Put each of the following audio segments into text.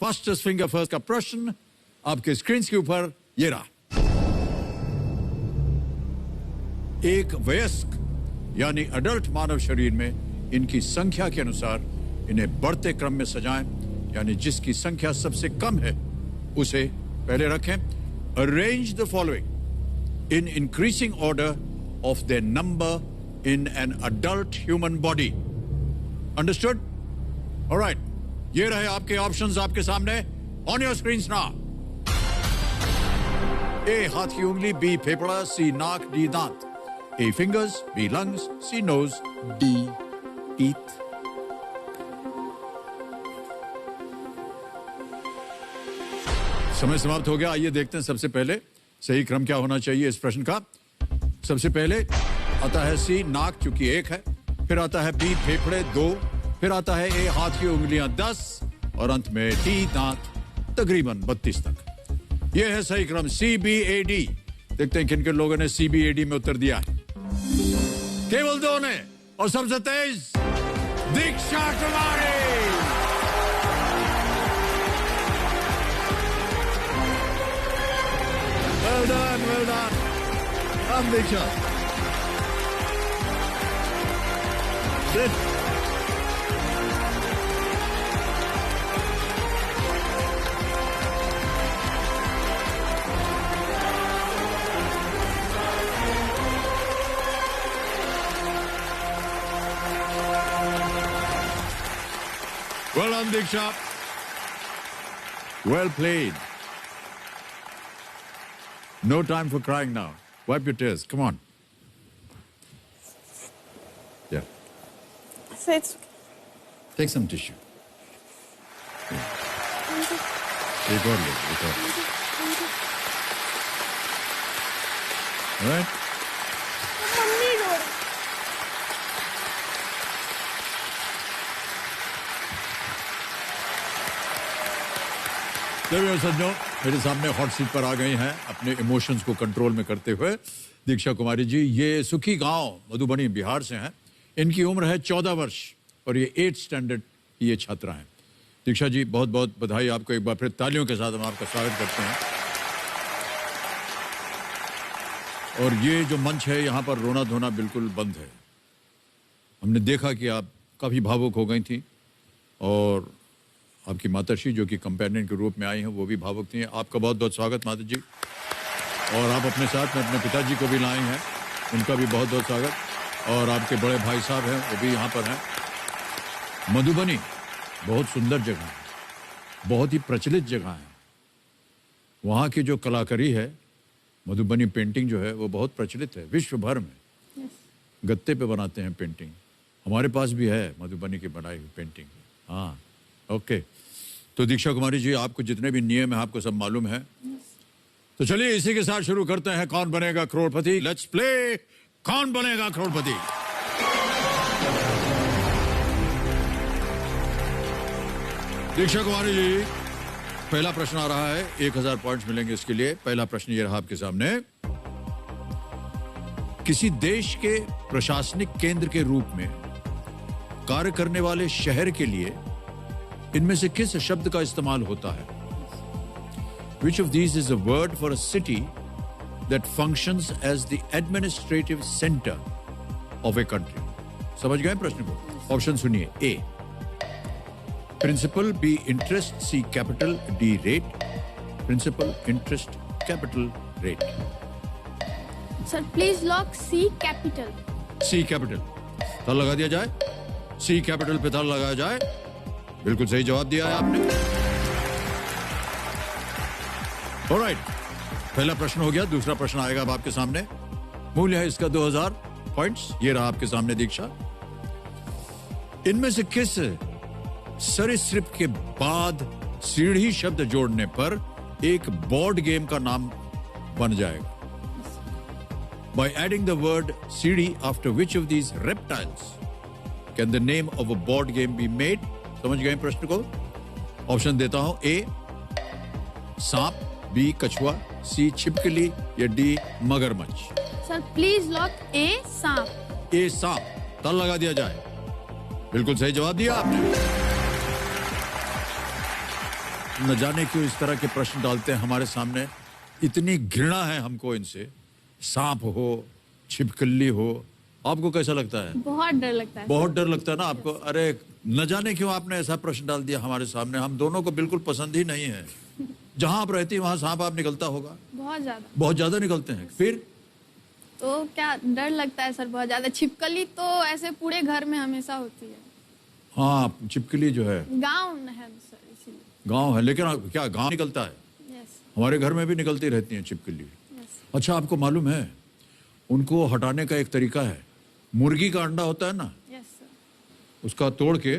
Fastest finger first का प्रश्न आपके स्क्रीन के ऊपर ये रहा। एक वयस्क यानी अडल्ट मानव शरीर में इनकी संख्या के अनुसार इन्हें बढ़ते क्रम में सजाएं, यानी जिसकी संख्या सबसे कम है उसे पहले रखें। Arrange the following in increasing order of the number in an adult human body. Understood? Alright, ये रहे आपके ऑप्शंस आपके सामने ऑन योर स्क्रीन्स नाउ। ए हाथ की उंगली, बी फेफड़ा, सी नाक, डी दांत। A fingers, B lungs, C nose, D teeth. समय समाप्त हो गया। आइए देखते हैं सबसे पहले सही क्रम क्या होना चाहिए इस प्रश्न का। सबसे पहले आता है C नाक, चूंकि 1 है, फिर आता है B फेफड़े 2, फिर आता है A हाथ की उंगलियां 10 और अंत में D दांत तकरीबन 32 तक। यह है सही क्रम CBAD। देखते हैं किन किन लोगों ने CBAD में उत्तर दिया है। केवल 2 ने, और सबसे तेज दीक्षा कुमारी। Well done, well done. I'm Dीक्षा। Sit. Well done, Diksha. Well played. No time for crying now. Wipe your tears. Come on. Yeah. So it's Take some tissue. Yeah. Record it. Record it. All right? Mummy रो रही। सज्जनों, मेरे सामने hot seat पर आ गई हैं अपने emotions को कंट्रोल में करते हुए दीक्षा कुमारी जी। ये सुखी गांव मधुबनी बिहार से हैं। इनकी उम्र है 14 वर्ष और ये 8th स्टैंडर्ड की ये छात्रा हैं। दीक्षा जी, बहुत बहुत बधाई आपको। एक बार फिर तालियों के साथ हम आपका स्वागत करते हैं। और ये जो मंच है, यहाँ पर रोना धोना बिल्कुल बंद है। हमने देखा कि आप काफ़ी भावुक हो गई थी और आपकी माताश्री जो कि कंपेनियन के रूप में आई हैं वो भी भावुक थी। आपका बहुत बहुत स्वागत माता जी। और आप अपने साथ में अपने पिताजी को भी लाए हैं, उनका भी बहुत बहुत स्वागत। और आपके बड़े भाई साहब हैं, वो भी यहाँ पर हैं। मधुबनी बहुत सुंदर जगह है, बहुत ही प्रचलित जगह है। वहाँ की जो कलाकारी है, मधुबनी पेंटिंग जो है वो बहुत प्रचलित है विश्व भर में। गत्ते पे बनाते हैं पेंटिंग। हमारे पास भी है मधुबनी की बनाई हुई पेंटिंग। हाँ, ओके। तो दीक्षा कुमारी जी, आपको जितने भी नियम है आपको सब मालूम है। तो चलिए इसी के साथ शुरू करते हैं कौन बनेगा करोड़पति। लेट्स प्ले कौन बनेगा करोड़पति। दीक्षा कुमारी जी, पहला प्रश्न आ रहा है। 1000 पॉइंट्स मिलेंगे इसके लिए। पहला प्रश्न ये रहा आपके सामने। किसी देश के प्रशासनिक केंद्र के रूप में कार्य करने वाले शहर के लिए इनमें से किस शब्द का इस्तेमाल होता है? Which of these is a word for a city that functions as the administrative center of a country? समझ गए प्रश्न को? ऑप्शन सुनिए। A principal, B interest, C capital, D rate। Principal, interest, capital, rate। Sir, please lock C capital. C capital। ताला लगा दिया जाए। C capital पे ताला लगाया जाए। बिल्कुल सही जवाब दिया है आपने। ऑलराइट, पहला प्रश्न हो गया। दूसरा प्रश्न आएगा अब आपके सामने। मूल्य है इसका 2000 पॉइंट्स। ये रहा आपके सामने दीक्षा। इनमें से किस सरीसृप के बाद सीढ़ी शब्द जोड़ने पर एक बोर्ड गेम का नाम बन जाएगा? By adding the word सीढ़ी after which of these reptiles can the name of a board game be made? समझ गए प्रश्न को? ऑप्शन देता हूं। ए सांप, बी कछुआ, सी छिपकली या डी मगरमच्छ। सर प्लीज लॉक ए सांप। ए सांप, ताला लगा दिया जाए। बिल्कुल सही जवाब दिया आपने। न जाने क्यों इस तरह के प्रश्न डालते हैं हमारे सामने। इतनी घृणा है हमको इनसे। सांप हो, छिपकली हो, आपको कैसा लगता है? बहुत डर लगता है। बहुत डर लगता है ना आपको? अरे न जाने क्यों आपने ऐसा प्रश्न डाल दिया हमारे सामने। हम दोनों को बिल्कुल पसंद ही नहीं है। जहां आप रहती हैं वहां सांप आप निकलता होगा? बहुत ज्यादा। बहुत ज्यादा निकलते हैं। फिर तो क्या डर लगता है सर बहुत ज्यादा। छिपकली तो ऐसे पूरे घर में हमेशा होती है। हाँ, छिपकली जो है गाँव है सर, इसीलिए। गांव है, लेकिन क्या गांव निकलता है? यस हमारे घर में भी निकलती रहती हैं छिपकली। यस। अच्छा, आपको मालूम है उनको हटाने का एक तरीका है। मुर्गी का अंडा होता है ना, यस सर। उसका तोड़ के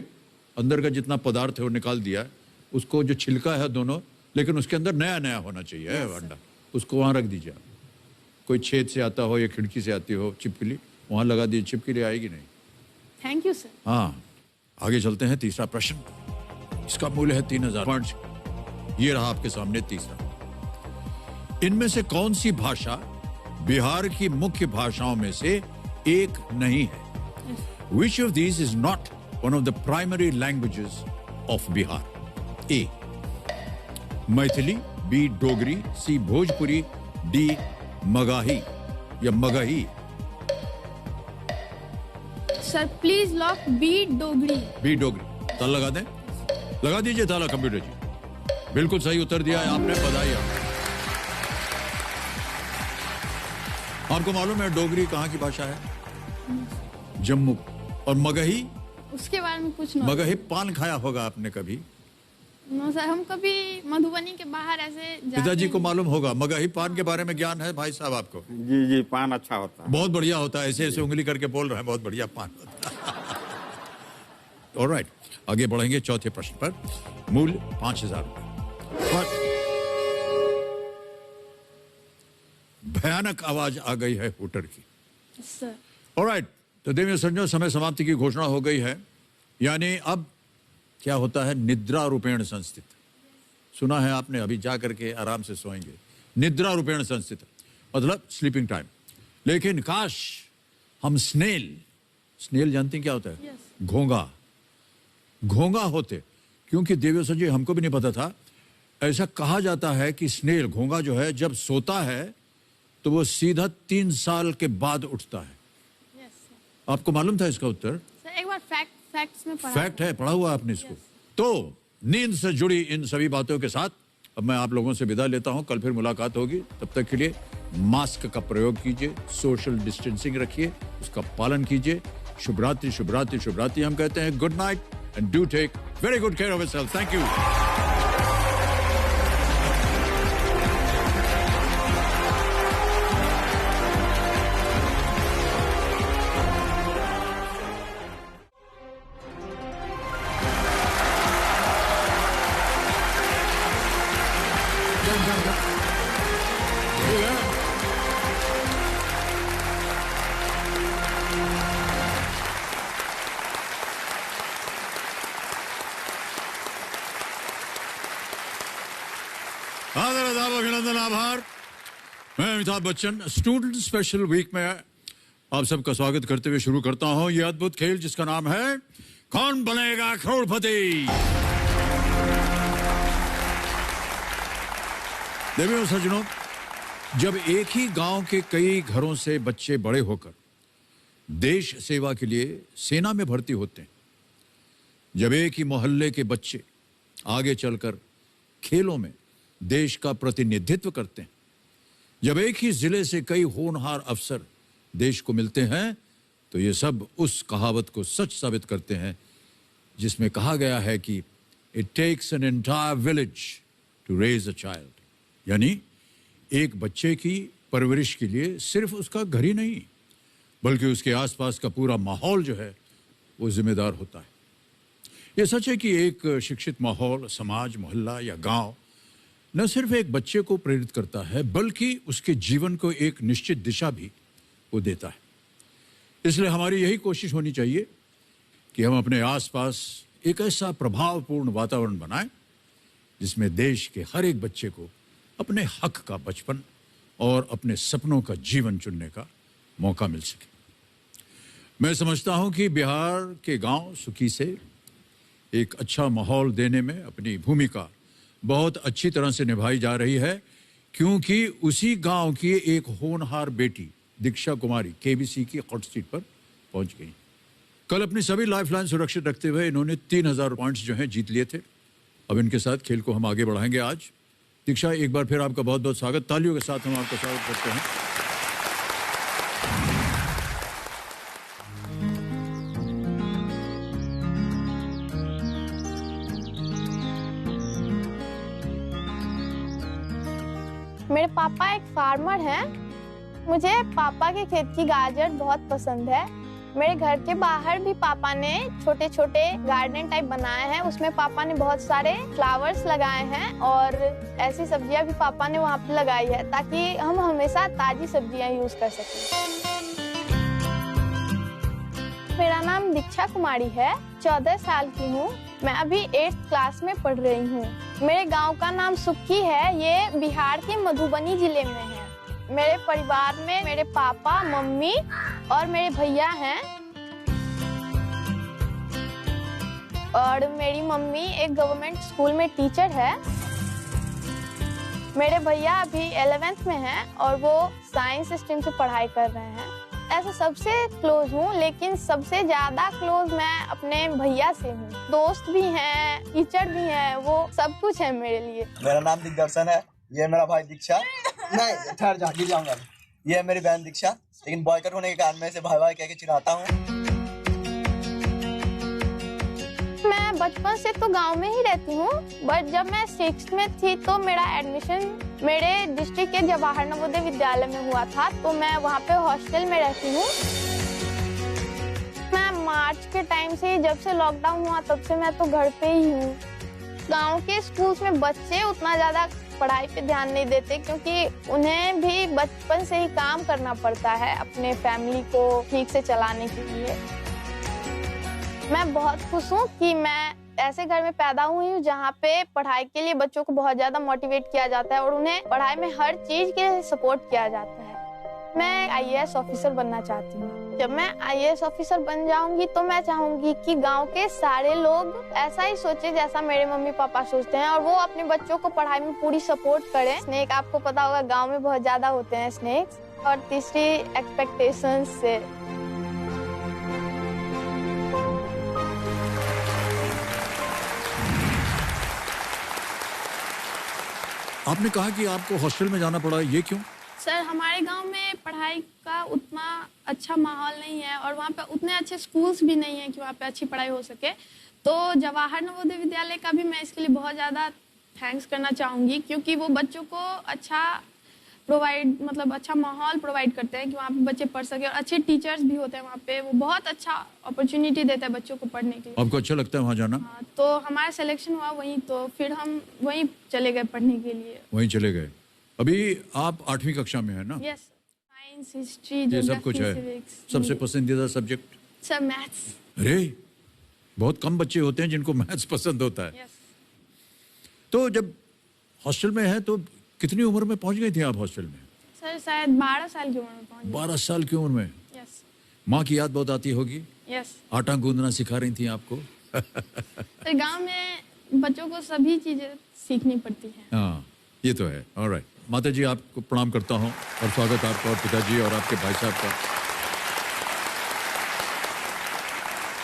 अंदर का जितना पदार्थ है वो निकाल दिया है। उसको जो छिलका है दोनों, लेकिन उसके अंदर नया नया होना चाहिए अंडा। उसको वहां रख दीजिए। कोई छेद से आता हो या खिड़की से आती हो छिपकली, वहां लगा दीजिए, छिपकली आएगी नहीं। Thank you sir. हाँ, आगे चलते हैं। तीसरा प्रश्न, इसका मूल्य है 3000 पॉइंट। ये रहा आपके सामने तीसरा। इनमें से कौन सी भाषा बिहार की मुख्य भाषाओं में से एक नहीं है? Which of these is not one of the primary languages of Bihar? A. Maithili, B. Dogri, C. Bhojpuri, D. Magahi या Magahi. Sir please lock B Dogri. B Dogri. ताला लगा दें? लगा दीजिए ताला कंप्यूटर जी। बिल्कुल सही उत्तर दिया है आपने, बधाई आपको। आपको मालूम है डोगरी कहाँ की भाषा है? जम्मू। और मगही? उसके बारे में कुछ नो। मगही पान खाया होगा आपने कभी? नो सर, हम कभी मधुबनी के बाहर ऐसे जाते पिताजी को नहीं। मालूम होगा। मगही पान के बारे में ज्ञान है भाई साहब आपको? जी जी, पान अच्छा होता है। बहुत बढ़िया होता है। ऐसे ऐसे उंगली करके बोल रहे हैं, बहुत बढ़िया पान होता है। ऑलराइट, आगे बढ़ेंगे चौथे प्रश्न पर। मूल्य 5000 रुपए। भयानक आवाज आ गई है हूटर की। सर ऑलराइट, तो देवियों संजो, समय समाप्ति की घोषणा हो गई है। यानी अब क्या होता है? निद्रा रूपेण संस्थित। सुना है आपने? अभी जा करके आराम से सोएंगे। निद्रा रूपेण संस्थित मतलब स्लीपिंग टाइम। लेकिन काश हम स्नेल जानती हैं क्या होता है? Yes. घोंगा होते। क्योंकि देवियों संजय हमको भी नहीं पता था। ऐसा कहा जाता है कि स्नेल, घोंगा जो है, जब सोता है तो वो सीधा 3 साल के बाद उठता है। Yes sir. आपको मालूम था इसका उत्तर? सर एक बार फैक्ट्स में पढ़ा। फैक्ट है, पढ़ा हुआ आपने इसको? तो नींद से जुड़ी इन सभी बातों के साथ अब मैं आप लोगों से विदा लेता हूं। कल फिर मुलाकात होगी। तब तक के लिए मास्क का प्रयोग कीजिए, सोशल डिस्टेंसिंग रखिए, उसका पालन कीजिए। शुभ रात्रि, शुभ रात्रि, शुभ रात्रि हम कहते हैं। Good night and do take very good care of yourself. Thank you. आदर, अदाब, अभिनंदन, आभार। मैं Amitabh Bachchan student special week में आप सबका स्वागत करते हुए शुरू करता हूं ये अद्भुत खेल जिसका नाम है कौन बनेगा करोड़पति। देवियों सज्जनों, जब एक ही गांव के कई घरों से बच्चे बड़े होकर देश सेवा के लिए सेना में भर्ती होते हैं, जब एक ही मोहल्ले के बच्चे आगे चलकर खेलों में देश का प्रतिनिधित्व करते हैं, जब एक ही जिले से कई होनहार अफसर देश को मिलते हैं, तो ये सब उस कहावत को सच साबित करते हैं जिसमें कहा गया है कि it takes an entire village to raise a child. यानी एक बच्चे की परवरिश के लिए सिर्फ उसका घर ही नहीं, बल्कि उसके आसपास का पूरा माहौल जो है वो जिम्मेदार होता है। ये सच है कि एक शिक्षित माहौल, समाज, मोहल्ला या गांव न सिर्फ एक बच्चे को प्रेरित करता है, बल्कि उसके जीवन को एक निश्चित दिशा भी वो देता है। इसलिए हमारी यही कोशिश होनी चाहिए कि हम अपने आसपास एक ऐसा प्रभावपूर्ण वातावरण बनाएं जिसमें देश के हर एक बच्चे को अपने हक का बचपन और अपने सपनों का जीवन चुनने का मौका मिल सके। मैं समझता हूं कि बिहार के गांव सुखी से एक अच्छा माहौल देने में अपनी भूमिका बहुत अच्छी तरह से निभाई जा रही है, क्योंकि उसी गांव की एक होनहार बेटी दीक्षा कुमारी केबीसी की हॉट सीट पर पहुंच गई। कल अपनी सभी लाइफलाइन सुरक्षित रखते हुए इन्होंने 3000 पॉइंट्स जो हैं जीत लिए थे। अब इनके साथ खेल को हम आगे बढ़ाएंगे। आज दीक्षा, एक बार फिर आपका बहुत बहुत स्वागत। तालियों के साथ हम आपका स्वागत करते हैं। मेरे पापा एक फार्मर हैं। मुझे पापा के खेत की गाजर बहुत पसंद है। मेरे घर के बाहर भी पापा ने छोटे छोटे गार्डन टाइप बनाए हैं, उसमें पापा ने बहुत सारे फ्लावर्स लगाए हैं और ऐसी सब्जियां भी पापा ने वहाँ पे लगाई है ताकि हम हमेशा ताजी सब्जियां यूज कर सकें। मेरा नाम दीक्षा कुमारी है, 14 साल की हूँ। मैं अभी 8th क्लास में पढ़ रही हूँ। मेरे गांव का नाम सुक्की है, ये बिहार के मधुबनी जिले में है। मेरे परिवार में मेरे पापा, मम्मी और मेरे भैया हैं और मेरी मम्मी एक गवर्नमेंट स्कूल में टीचर है। मेरे भैया अभी 11th में हैं और वो साइंस स्ट्रीम से पढ़ाई कर रहे हैं। ऐसे सबसे क्लोज हूँ, लेकिन सबसे ज्यादा क्लोज मैं अपने भैया से हूँ। दोस्त भी हैं, टीचर भी हैं, वो सब कुछ है मेरे लिए। मेरा नाम दिग्दर्शन है, ये मेरा भाई दीक्षा। नहीं ठहर जा, गिर जाऊंगा। ये है मेरी बहन दीक्षा, लेकिन बॉयकट होने के कारण मैं इसे भाई भाई कह के चिढ़ाता हूँ। मैं बचपन से तो गांव में ही रहती हूँ, बट जब मैं 6th में थी तो मेरा एडमिशन मेरे डिस्ट्रिक्ट के जवाहर नवोदय विद्यालय में हुआ था, तो मैं वहाँ पे हॉस्टल में रहती हूँ। मैं मार्च के टाइम से, जब से लॉकडाउन हुआ तब से मैं तो घर पे ही हूँ। गांव के स्कूल्स में बच्चे उतना ज्यादा पढ़ाई पे ध्यान नहीं देते, क्योंकि उन्हें भी बचपन से ही काम करना पड़ता है अपने फैमिली को ठीक से चलाने के लिए। मैं बहुत खुश हूँ कि मैं ऐसे घर में पैदा हुई हूँ जहाँ पे पढ़ाई के लिए बच्चों को बहुत ज्यादा मोटिवेट किया जाता है और उन्हें पढ़ाई में हर चीज के सपोर्ट किया जाता है। मैं IAS ऑफिसर बनना चाहती हूँ। जब मैं IAS ऑफिसर बन जाऊंगी तो मैं चाहूंगी कि गांव के सारे लोग ऐसा ही सोचे जैसा मेरे मम्मी पापा सोचते हैं और वो अपने बच्चों को पढ़ाई में पूरी सपोर्ट करें। स्नेक, आपको पता होगा गांव में बहुत ज्यादा होते हैं स्नेक्स। और तीसरी, एक्सपेक्टेशंस से। आपने कहा कि आपको हॉस्टल में जाना पड़ा, ये क्यों? सर, हमारे गांव में पढ़ाई का उतना अच्छा माहौल नहीं है और वहाँ पे उतने अच्छे स्कूल्स भी नहीं है कि वहाँ पे अच्छी पढ़ाई हो सके। तो जवाहर नवोदय विद्यालय का भी मैं इसके लिए बहुत ज़्यादा थैंक्स करना चाहूँगी, क्योंकि वो बच्चों को अच्छा अच्छा माहौल प्रोवाइड करते हैं कि वहाँ पे बच्चे पढ़ सके और अच्छे टीचर्स भी होते हैं वहाँ पे। वो बहुत अच्छा अपॉर्चुनिटी देता है बच्चों को पढ़ने के लिए। आपको अच्छा लगता है वहाँ जाना? हाँ, तो हमारा सिलेक्शन हुआ वहीं, तो फिर हम वहीं चले गए पढ़ने के लिए। वहीं चले गए। अभी आप 8वीं कक्षा में है ना? यस, साइंस, हिस्ट्री, ये सब कुछ है। सबसे पसंदीदा सब्जेक्ट? Sir, maths. अरे, बहुत कम बच्चे होते हैं जिनको मैथ्स पसंद होता है। यस। तो जब हॉस्टल में है तो कितनी उम्र में पहुंच गई थी आप हॉस्टल में? सर, शायद 12 साल की उम्र में पहुंच गई। 12 साल की उम्र में? यस। माँ की याद बहुत आती होगी? यस। आटा गूंदना सिखा रही थी आपको? सर, गांव में बच्चों को सभी चीजें सीखनी पड़ती हैं। हाँ, ये तो है। ऑलराइट, माता जी आपको प्रणाम करता हूँ और स्वागत आपका और पिताजी और आपके भाई साहब का।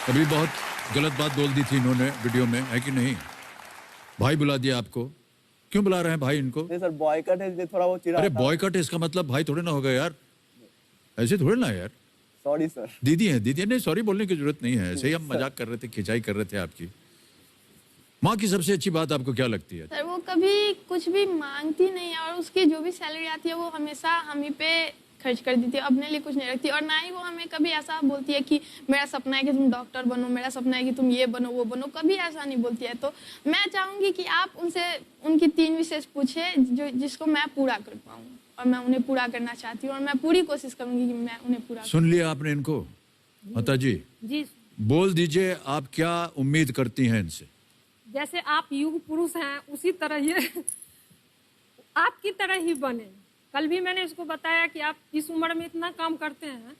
अभी बहुत गलत बात बोल दी थी इन्होंने वीडियो में, है कि नहीं? भाई बुला दिया आपको। क्यों बुला रहे हैं भाई इनको? नहीं सर, बॉयकट है इसलिए थोड़ा वो चिढ़ा। अरे बॉयकट है इसका मतलब भाई थोड़े ना होगा यार, ऐसे थोड़े ना यार। Sorry sir. दीदी है, दीदी नहीं, सॉरी बोलने की जरूरत नहीं है, ऐसे ही हम मजाक कर रहे थे, खिंचाई कर रहे थे आपकी। माँ की सबसे अच्छी बात आपको क्या लगती है? सर, वो कभी कुछ भी मांगती नहीं है और उसकी जो भी सैलरी आती है वो हमेशा हम ही पे खर्च कर देती है, अपने लिए कुछ नहीं रखती। और ना ही वो हमें कभी ऐसा बोलती है कि मेरा सपना है कि तुम डॉक्टर बनो, मेरा सपना है कि तुम ये बनो वो बनो, कभी ऐसा नहीं बोलती है। तो मैं चाहूंगी कि आप उनसे उनकी 3 विशेष पूछे जिसको मैं पूरा कर पाऊँ, और मैं उन्हें पूरा करना चाहती हूँ और मैं पूरी कोशिश करूंगी कि मैं उन्हें पूरा। सुन लिया आपने इनको? माता जी जी, बोल दीजिए, आप क्या उम्मीद करती हैं इनसे? जैसे आप युग पुरुष हैं उसी तरह ये आपकी तरह ही बने। कल भी मैंने इसको बताया कि आप इस उम्र में इतना काम करते हैं,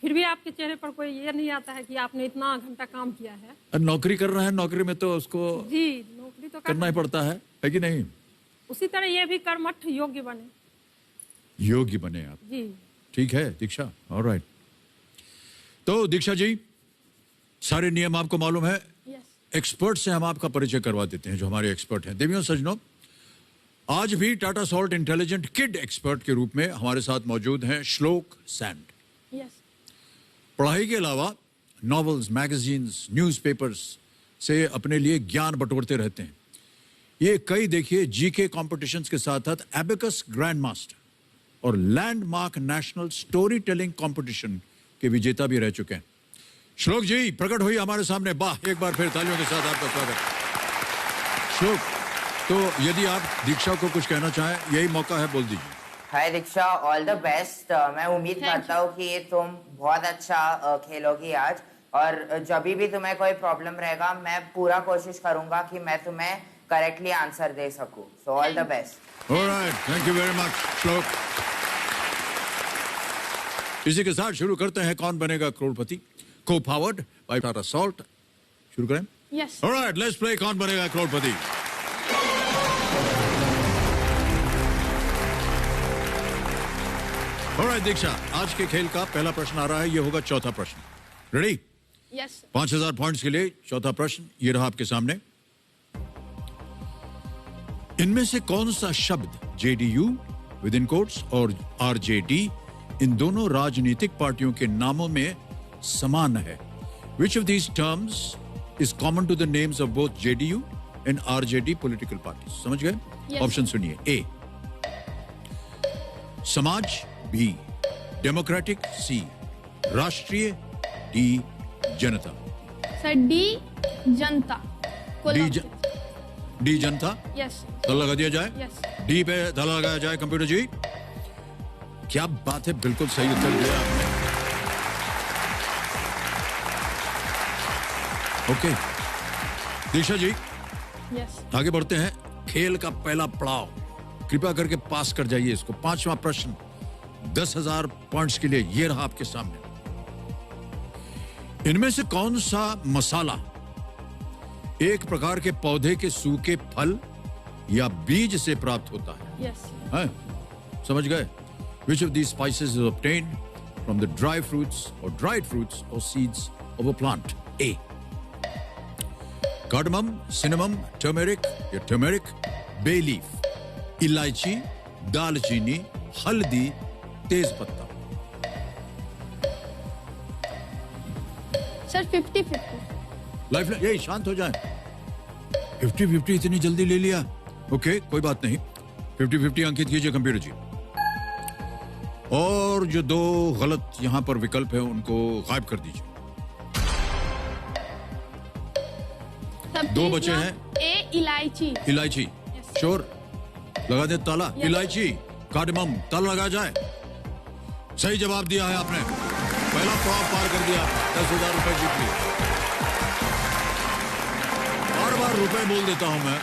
फिर भी आपके चेहरे पर कोई ये नहीं आता है कि आपने इतना घंटा काम किया है। नौकरी कर रहा है, नौकरी में तो उसको जी नौकरी तो करना ही पड़ता है। है कि नहीं? उसी तरह ये भी कर्मठ योग्य बने। योग्य बने आप। जी। ठीक है दीक्षा, ऑलराइट। तो दीक्षा जी, सारे नियम आपको मालूम है। यस। एक्सपर्ट से हम आपका परिचय करवा देते हैं, जो हमारे एक्सपर्ट हैं। देवियों सज्जनों, आज भी Tata salt intelligent kid expert के रूप में हमारे साथ मौजूद हैं श्लोक सैंड। यस। पढ़ाई के अलावा नॉवेल्स, मैगजीन्स, न्यूज़पेपर्स से अपने लिए ज्ञान बटोरते रहते हैं। ये कई देखिए जीके कॉम्पिटिशन्स के साथ साथ एबेकस ग्रैंड मास्टर और landmark national story telling competition के विजेता भी रह चुके हैं। श्लोक जी, प्रकट हुई हमारे सामने। वाह, एक बार फिर तालियों के साथ आपका स्वागत। श्लोक, तो यदि आप दीक्षा को कुछ कहना चाहें, यही मौका है, बोल दीजिए। हाय दीक्षा, ऑल द बेस्ट। मैं उम्मीद करता हूँ कि तुम बहुत अच्छा खेलोगी आज, और जब भी तुम्हें कोई प्रॉब्लम रहेगा मैं पूरा कोशिश करूंगा कि मैं तुम्हें करेक्टली आंसर दे सकूं। So all the best. Alright, thank you very much श्लोक। इसी के साथ शुरू करते हैं कौन बनेगा करोड़पति, को पावर्ड बाय टाटा सॉल्ट। शुरू करें? यस। ऑलराइट, लेट्स प्ले कौन बनेगा करोड़पति। ऑलराइट दीक्षा, आज के खेल का पहला प्रश्न आ रहा है, ये होगा चौथा प्रश्न। रेडी? यस। 5000 पॉइंट्स के लिए चौथा प्रश्न ये रहा आपके सामने। इनमें से कौन सा शब्द जेडीयू विद इन कोट्स और आरजेडी इन दोनों राजनीतिक पार्टियों के नामों में समान है? Which of these terms is common to the names of both JDU and RJD political parties? समझ गए? Yes. ऑप्शन सुनिए। ए समाज, बी डेमोक्रेटिक, सी राष्ट्रीय, डी जनता। सर डी जनता। डी जनता। यस। ताला लगा दिया जाए। यस। डी पे ताला लगाया जाए कंप्यूटर जी। क्या बात है, बिल्कुल सही उत्तर दिया आपने। Okay Diksha ji, yes. आगे बढ़ते हैं। खेल का पहला पड़ाव, कृपया करके पास कर जाइए इसको। पांचवा प्रश्न 10,000 पॉइंट्स के लिए ये रहा आपके सामने। इनमें से कौन सा मसाला एक प्रकार के पौधे के सूखे फल या बीज से प्राप्त होता है? यस। हैं? समझ गए? Which of these spices is obtained from the dry fruits or dried fruits or seeds of a plant? A. Cardamom, cinnamon, turmeric या turmeric, bay leaf, इलायची, दालचीनी, हल्दी, तेज पत्ता। सर 50-50। लाइफ यही, शांत हो जाए। 50-50 इतनी जल्दी ले लिया? ओके, कोई बात नहीं। 50-50 अंकित कीजिए कंप्यूटर जी। और जो दो गलत यहां पर विकल्प है उनको गायब कर दीजिए। दो बचे हैं। ए इलायची। इलायची, श्योर? लगा दे ताला। इलायची, कार्डमम, ताला लगा जाए। सही जवाब दिया है आपने। पहला पड़ाव पार कर दिया, 10,000 रुपए जीत लिए। बार बार रुपए बोल देता हूं मैं,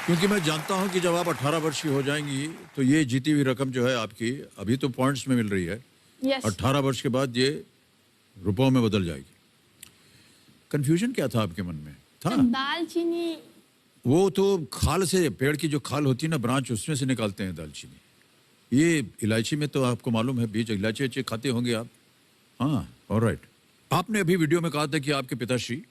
क्योंकि मैं जानता हूं कि जब आप 18 वर्ष की हो जाएंगी तो ये जीती हुई रकम जो है आपकी, अभी तो पॉइंट्स में मिल रही है, यस। 18 वर्ष के बाद ये रुपयों में बदल जाएगी। कंफ्यूजन क्या था आपके मन में? था दालचीनी। वो तो खाल से, पेड़ की जो खाल होती है ना, ब्रांच, उसमें से निकालते हैं दालचीनी। ये इलायची में तो आपको मालूम है बीज। इलायची अच्छे खाते होंगे आप। हाँ, ऑलराइट। आपने अभी वीडियो में कहा था कि आपके पिताश्री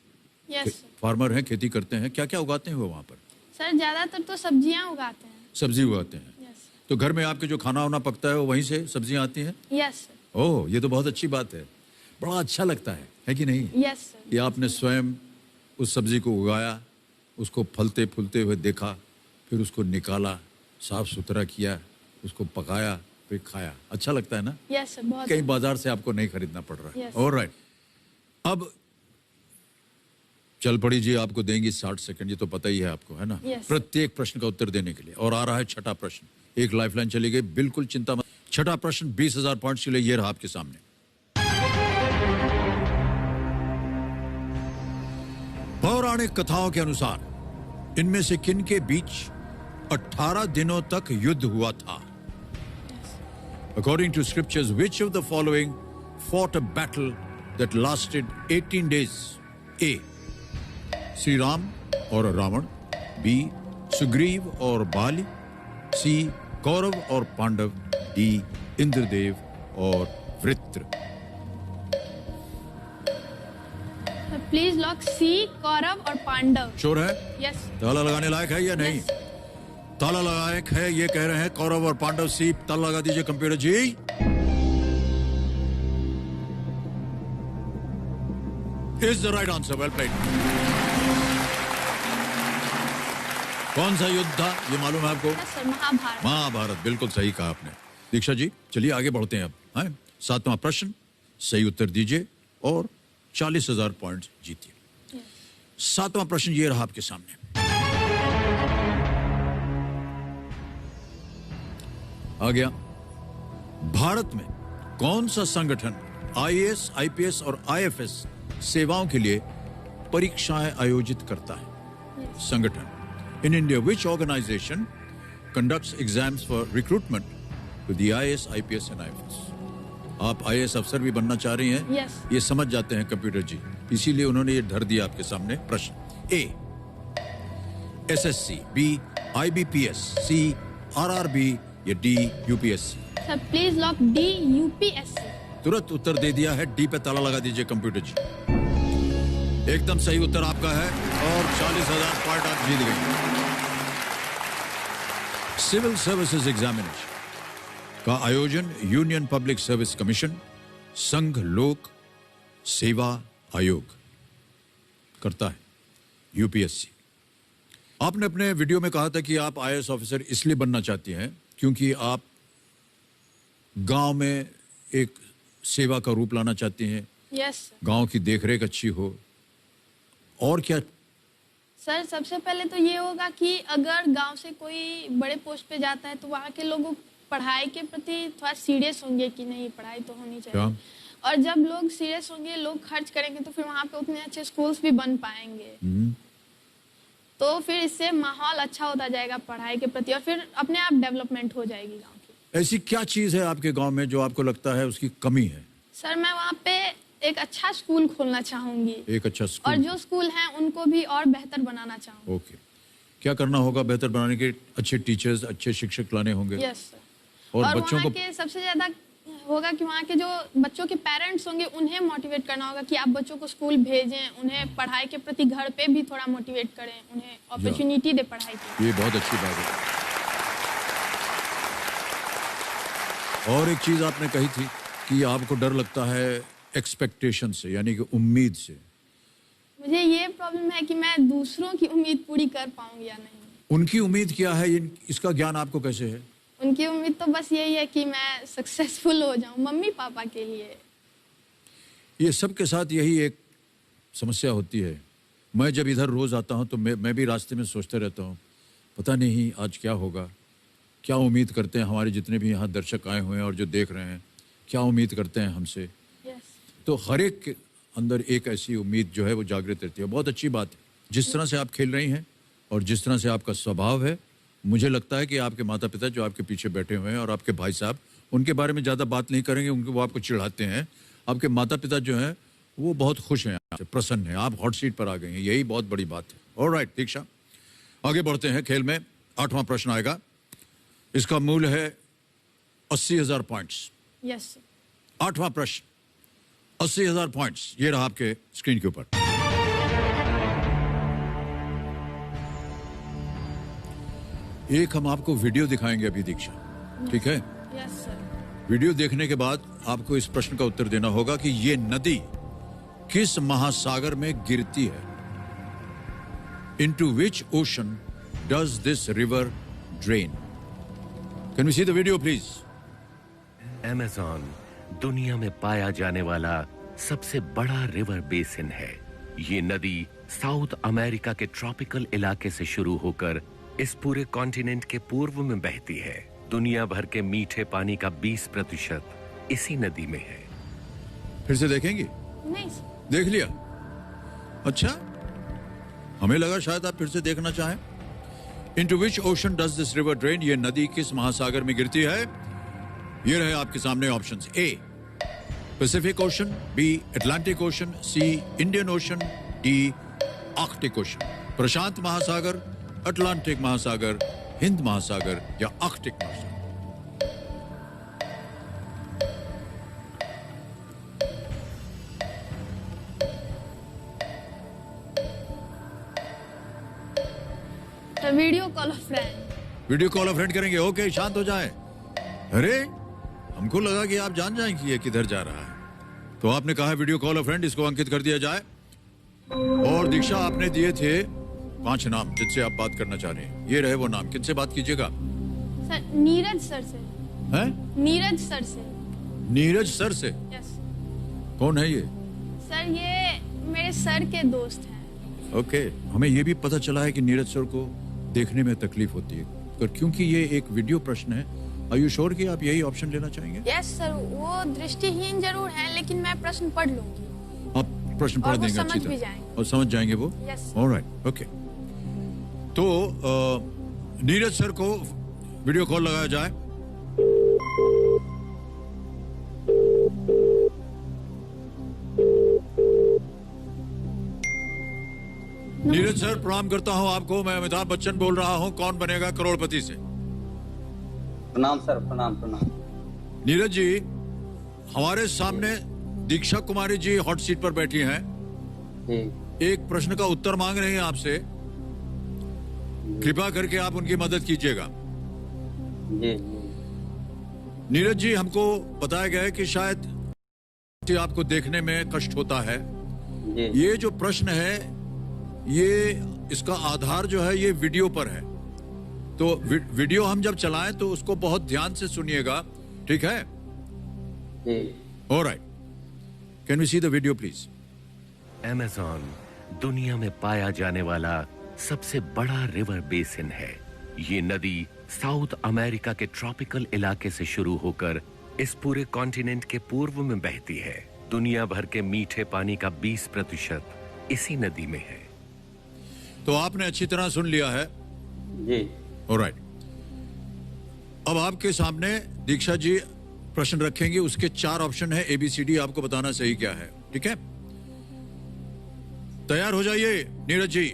यस। फार्मर हैं, खेती करते हैं। क्या क्या उगाते हैं वो वहाँ पर? सर ज्यादातर तो सब्जियां उगाते हैं। सब्जी उगाते हैं। यस। तो घर में आपके जो खाना वाना पकता है वो वहीं से सब्जियां आती हैं? यस। ओह, ये तो बहुत अच्छी बात है। बड़ा अच्छा लगता है कि नहीं? Yes sir. कि आपने स्वयं उस सब्जी को उगाया, उसको फलते फूलते हुए देखा, फिर उसको निकाला, साफ सुथरा किया, उसको पकाया, फिर खाया। अच्छा लगता है ना? यस सर, बहुत। कहीं बाजार से आपको नहीं खरीदना पड़ रहा है। Yes. ऑलराइट, अब चल पड़ी जी, आपको देंगी 60 सेकंड, ये तो पता ही है आपको, है ना? Yes. प्रत्येक प्रश्न का उत्तर देने के लिए। और आ रहा है छठा प्रश्न। एक लाइफलाइन चली गई, बिल्कुल चिंता मत। छठा प्रश्न 20,000 पॉइंट्स के लिए ये रहा आपके सामने। पौराणिक कथाओं के अनुसार इनमें से किन के बीच 18 दिनों तक युद्ध हुआ था? According to scriptures, which of the following fought a battle that lasted 18 days? A. Shri Ram और रावण, B. सुग्रीव और बाली, सी कौरव और पांडव, डी इंद्रदेव और वृत्र। प्लीज लॉक सी कौरव और पांडव। श्योर है? यस। ताला लगाने लायक है या नहीं? ताला लायक है, ये कह रहे हैं कौरव और पांडव। सी ताला लगा दीजिए computer ji. Is the right answer, well played. कौन सा युद्ध था ये मालूम है आपको? Yes sir, Mahabharat. महाभारत, बिल्कुल सही कहा आपने। दीक्षा जी चलिए आगे बढ़ते हैं अब। हैं? 7वां प्रश्न, सही उत्तर दीजिए और 40,000 पॉइंट जीतिए। 7वां प्रश्न ये रहा आपके सामने। आ गया। भारत में कौन सा संगठन आईएएस, आईपीएस और आईएफएस सेवाओं के लिए परीक्षाएं आयोजित करता है? संगठन। In India which organization conducts exams for recruitment to the IAS, IPS and IFS. आप आईएएस अफसर भी बनना चाह रही हैं? Yes. ये समझ जाते हैं कंप्यूटर जी, इसीलिए उन्होंने ये धर दिया आपके सामने प्रश्न। ए एसएससी, बी आईबीपीएस, सी आरआरबी या D UPSC. Sir please lock D UPSC. तुरंत उत्तर दे दिया है, डी पे ताला लगा दीजिए कंप्यूटर जी। एकदम सही उत्तर आपका है और 40,000 पॉइंट आप जीत गए। सिविल सर्विसेज एग्जामिनेशन का आयोजन यूनियन पब्लिक सर्विस कमीशन, संघ लोक सेवा आयोग करता है, यूपीएससी। आपने अपने वीडियो में कहा था कि आप आईएएस ऑफिसर इसलिए बनना चाहती हैं क्योंकि आप गांव में एक सेवा का रूप लाना चाहती हैं, यस। गांव की देखरेख अच्छी हो। और क्या? सर सबसे पहले तो ये होगा कि अगर गांव से कोई बड़े पोस्ट पे जाता है तो वहाँ के लोगों पढ़ाई के प्रति थोड़ा सीरियस होंगे कि नहीं, पढ़ाई तो होनी चाहिए। क्या? और जब लोग सीरियस होंगे, लोग खर्च करेंगे तो फिर वहाँ पे उतने अच्छे स्कूल्स भी बन पाएंगे। तो फिर इससे माहौल अच्छा होता जाएगा पढ़ाई के प्रति और फिर अपने आप डेवलपमेंट हो जाएगी गांव की। ऐसी क्या चीज है आपके गांव में जो आपको लगता है उसकी कमी है? सर मैं वहाँ पे एक अच्छा स्कूल खोलना चाहूंगी। एक अच्छा स्कूल? और जो स्कूल हैं उनको भी और बेहतर बनाना चाहूंगी। ओके, क्या करना होगा बेहतर बनाने के? अच्छे टीचर्स, अच्छे शिक्षक लाने होंगे। Yes sir. और और बच्चों वहाँ को के सबसे ज्यादा होगा कि वहाँ के जो बच्चों के पेरेंट्स होंगे उन्हें मोटिवेट करना होगा कि आप बच्चों को स्कूल भेजें, उन्हें पढ़ाई के प्रति घर पे भी थोड़ा मोटिवेट करें, उन्हें अपॉर्चुनिटी दे पढ़ाई की। ये बहुत अच्छी बात है। और एक चीज आपने कही थी कि आपको डर लगता है एक्सपेक्टेशन से, यानी कि उम्मीद से। मुझे ये प्रॉब्लम है कि मैं दूसरों की उम्मीद पूरी कर पाऊंगी या नहीं। उनकी उम्मीद क्या है, इसका ज्ञान आपको कैसे है? उनकी उम्मीद तो बस यही है कि मैं सक्सेसफुल हो जाऊं मम्मी पापा के लिए। ये सबके साथ यही एक समस्या होती है। मैं जब इधर रोज आता हूँ तो मैं भी रास्ते में सोचता रहता हूँ, पता नहीं आज क्या होगा, क्या उम्मीद करते हैं हमारे जितने भी यहाँ दर्शक आए हुए हैं और जो देख रहे हैं, क्या उम्मीद करते हैं हमसे। यस। तो हर एक के अंदर एक ऐसी उम्मीद जो है वो जागृत रहती है। बहुत अच्छी बात है जिस तरह से आप खेल रही हैं और जिस तरह से आपका स्वभाव है। मुझे लगता है कि आपके माता पिता जो आपके पीछे बैठे हुए हैं और आपके भाई साहब, उनके बारे में ज़्यादा बात नहीं करेंगे, उनके वो आपको चिढ़ाते हैं। आपके माता पिता जो हैं वो बहुत खुश हैं, आपसे प्रसन्न हैं, आप हॉट सीट पर आ गए हैं, यही बहुत बड़ी बात है। ऑलराइट दीक्षा, आगे बढ़ते हैं खेल में। 8वां प्रश्न आएगा, इसका मूल्य है 80,000 पॉइंट्स। यस। 8वां प्रश्न, 80,000 पॉइंट्स, ये रहा आपके स्क्रीन के ऊपर। एक हम आपको वीडियो दिखाएंगे अभी दीक्षा, ठीक है? Yes sir. वीडियो देखने के बाद आपको इस प्रश्न का उत्तर देना होगा कि ये नदी किस महासागर में गिरती है? Into which ocean does this river drain? Can we see the video, please? Amazon दुनिया में पाया जाने वाला सबसे बड़ा रिवर बेसिन है। ये नदी साउथ अमेरिका के ट्रॉपिकल इलाके से शुरू होकर इस पूरे कॉन्टिनेंट के पूर्व में बहती है। दुनिया भर के मीठे पानी का 20% इसी नदी में है। फिर से देखेंगे? नहीं सर। देख लिया? अच्छा, हमें लगा शायद आप फिर से देखना चाहें। Into which ocean does this river drain? ये नदी किस महासागर में गिरती है? ये रहे आपके सामने options. A Pacific ocean, B Atlantic ocean, C Indian ocean, D Arctic ocean. प्रशांत महासागर, अटलांटिक महासागर, हिंद महासागर या आर्कटिक महासागर? Video call of friend. Video call friend करेंगे। ओके, शांत हो जाए। अरे हमको लगा कि आप जान जाएं कि ये किधर जा रहा है, तो आपने कहा वीडियो कॉल फ्रेंड, इसको अंकित कर दिया जाए। और दीक्षा, आपने दिए थे 5 नाम जिनसे आप बात करना चाह रहे हैं। ये रहे वो नाम, किनसे बात कीजिएगा? सर नीरज सर से। हैं? नीरज सर से। नीरज सर से? यस। कौन है ये? सर ये मेरे सर के दोस्त हैं। ओके, हमें ये भी पता चला है कि नीरज सर को देखने में तकलीफ होती है, पर क्योंकि ये एक वीडियो प्रश्न है, आर यू श्योर कि आप यही ऑप्शन लेना चाहेंगे? यस सर, वो दृष्टिहीन जरूर हैं, लेकिन मैं प्रश्न पढ़ लूंगी। आप प्रश्न और पढ़ वो देंगे समझ अच्छी भी तरह जाएंगे। और समझ जाएंगे वो? यस। Alright, okay. तो नीरज सर को वीडियो कॉल लगाया जाए। नीरज सर, प्रणाम करता हूं आपको। मैं अमिताभ बच्चन बोल रहा हूं, कौन बनेगा करोड़पति से। प्रणाम सर, प्रणाम प्रणाम। नीरज जी, हमारे सामने दीक्षा कुमारी जी हॉट सीट पर बैठी हैं। जी एक प्रश्न का उत्तर मांग रही हैं आपसे, कृपा करके आप उनकी मदद कीजिएगा। जी नीरज जी, हमको बताया गया है कि शायद आपको देखने में कष्ट होता है। जी ये जो प्रश्न है, ये इसका आधार जो है ये वीडियो पर है, तो वीडियो हम जब चलाएं तो उसको बहुत ध्यान से सुनिएगा, ठीक है? जी। Alright, can we see the video please? Amazon दुनिया में पाया जाने वाला सबसे बड़ा रिवर बेसिन है। ये नदी साउथ अमेरिका के ट्रॉपिकल इलाके से शुरू होकर इस पूरे कॉन्टिनेंट के पूर्व में बहती है। दुनिया भर के मीठे पानी का 20% इसी नदी में है। तो आपने अच्छी तरह सुन लिया है। जी ऑलराइट, अब आपके सामने दीक्षा जी प्रश्न रखेंगे, उसके 4 ऑप्शन है, ABCD, आपको बताना सही क्या है, ठीक है? तैयार हो जाइए नीरज जी।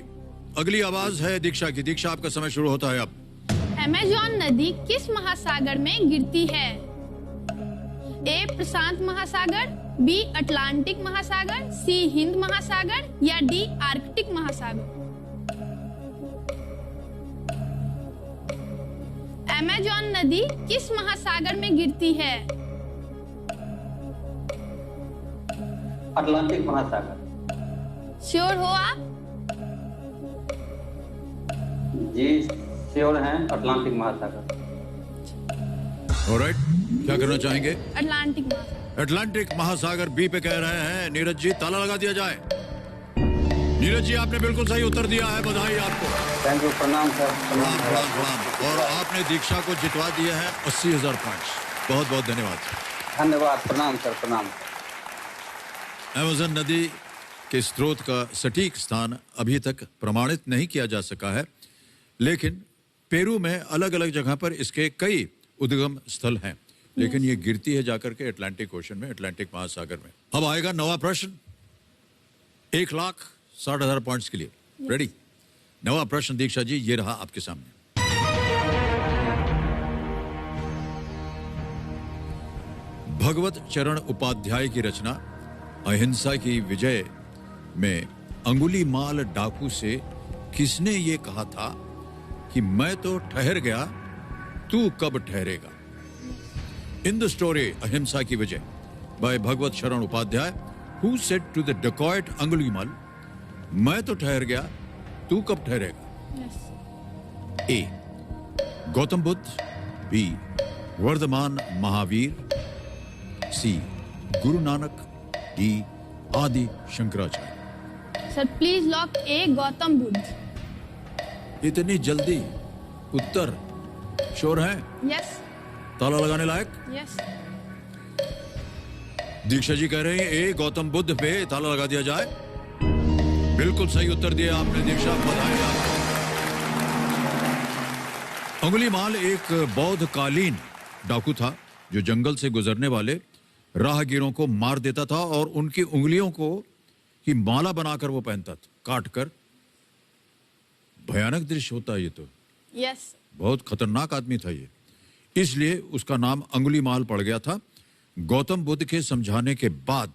अगली आवाज है दीक्षा की। दीक्षा, आपका समय शुरू होता है अब। अमेज़न नदी किस महासागर में गिरती है? ए प्रशांत महासागर, बी अटलांटिक महासागर, सी हिंद महासागर या डी आर्कटिक महासागर? अमेज़न नदी किस महासागर में गिरती है? अटलांटिक महासागर। श्योर हो आप? जी श्योर हैं, अटलांटिक महासागर। ऑलराइट, क्या करना चाहेंगे? अटलांटिक महासागर। अटलांटिक महासागर बी पे कह रहे हैं नीरज जी। ताला लगा दिया जाए। नीरज जी, आपने बिल्कुल सही उत्तर दिया है, बधाई आपको। थैंक यू, प्रणाम सर। प्रणाम प्रणाम प्रणाम। और आपने दीक्षा को जितवा दिए हैं 80,000 पॉइंट्स। बहुत बहुत धन्यवाद। धन्यवाद, प्रणाम सर, प्रणाम। अमेज़न नदी के स्रोत का सटीक स्थान अभी तक प्रमाणित नहीं किया जा सका है, लेकिन पेरू में अलग अलग जगह पर इसके कई उद्गम स्थल हैं, लेकिन ये गिरती है जाकर के अटलांटिक ओशन में, अटलांटिक महासागर में। अब आएगा नवा प्रश्न 1,60,000 पॉइंट्स के लिए। रेडी? नवा प्रश्न दीक्षा जी, ये रहा आपके सामने। भगवत चरण उपाध्याय की रचना अहिंसा की विजय में अंगुलीमाल डाकू से किसने ये कहा था कि मैं तो ठहर गया, तू कब ठहरेगा? इन द स्टोरी अहिंसा की विजय by Bhagwat Sharan Upadhyay, who said to the dacoit Angulimal, मैं तो ठहर गया, तू कब ठहरेगा? A Gautam Buddha, B Vardhaman Mahavir, C Guru Nanak, D Adi Shankaracharya. Sir please lock A Gautam Buddha. इतनी जल्दी उत्तर श्योर है? यस ताला लगाने लायक? यस। दीक्षा जी कह रहे हैं ए गौतम बुद्ध पे ताला लगा दिया जाए। बिल्कुल सही उत्तर दिया आपने दीक्षा, बधाई आपको। अंगुलीमाल एक बौद्धकालीन डाकू था जो जंगल से गुजरने वाले राहगीरों को मार देता था और उनकी उंगलियों को की माला बनाकर वो पहनता था, काट कर भयानक दृश्य होता है ये तो, यस। बहुत खतरनाक आदमी था ये, इसलिए उसका नाम अंगुलीमाल पड़ गया था। गौतम बुद्ध के समझाने के बाद